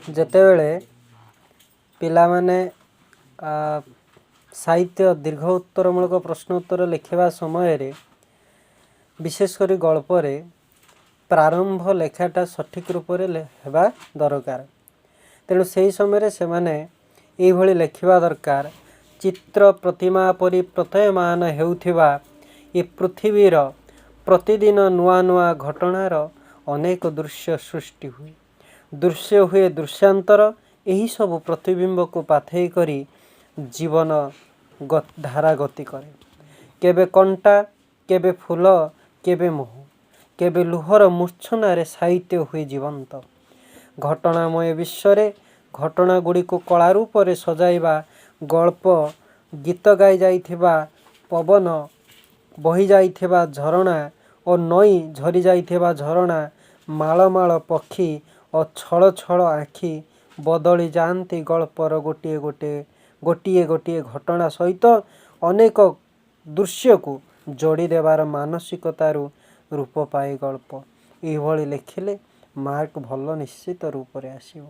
ଯେତେବେଳେ ପିଲାମାନେ ସାହିତ୍ୟ ଦୀର୍ଘ ଉତ୍ତରମୂଳକ ପ୍ରଶ୍ନ ଉତ୍ତର ଲେଖିବା ସମୟରେ ବିଶେଷ କରି ଗଳ୍ପରେ ପ୍ରାରମ୍ଭ ଲେଖାଟା ସଠିକ୍ ରୂପରେ ହେବା ଦରକାର। ତେଣୁ ସେହି ସମୟରେ ସେମାନେ ଏଇଭଳି ଲେଖିବା ଦରକାର। ଚିତ୍ର ପ୍ରତିମା ପରି ପ୍ରତୀୟମାନ ହେଉଥିବା ଏ ପୃଥିବୀର ପ୍ରତିଦିନ ନୂଆ ନୂଆ ଘଟଣାର ଅନେକ ଦୃଶ୍ୟ ସୃଷ୍ଟି ହୁଏ। ଦୃଶ୍ୟ ହୁଏ ଦୃଶ୍ୟାନ୍ତର। ଏହିସବୁ ପ୍ରତିବିମ୍ବକୁ ପାଥେଇ କରି ଜୀବନ ଧାରା ଗତି କରେ। କେବେ କଣ୍ଟା, କେବେ ଫୁଲ, କେବେ ମହୁ, କେବେ ଲୁହର ମୂର୍ଚ୍ଛନାରେ ସାହିତ୍ୟ ହୁଏ ଜୀବନ୍ତ। ଘଟଣାମୟ ବିଶ୍ୱରେ ଘଟଣା ଗୁଡ଼ିକୁ କଳା ରୂପରେ ସଜାଇବା ଗଳ୍ପ, ଗୀତ ଗାଇ ଯାଇଥିବା ପବନ, ବହି ଯାଇଥିବା ଝରଣା ଓ ନଈ ଝରି ଯାଇଥିବା ଝରଣା, ମାଳ ମାଳ ପକ୍ଷୀ ଓ ଛଳ ଛଳ ଆଖି ବଦଳି ଯାଆନ୍ତି ଗଳ୍ପର ଗୋଟିଏ ଗୋଟିଏ ଘଟଣା ସହିତ ଅନେକ ଦୃଶ୍ୟକୁ ଯୋଡ଼ି ଦେବାର ମାନସିକତାରୁ ରୂପ ପାଏ ଗଳ୍ପ। ଏହିଭଳି ଲେଖିଲେ ମାର୍କ ଭଲ ନିଶ୍ଚିତ ରୂପରେ ଆସିବ।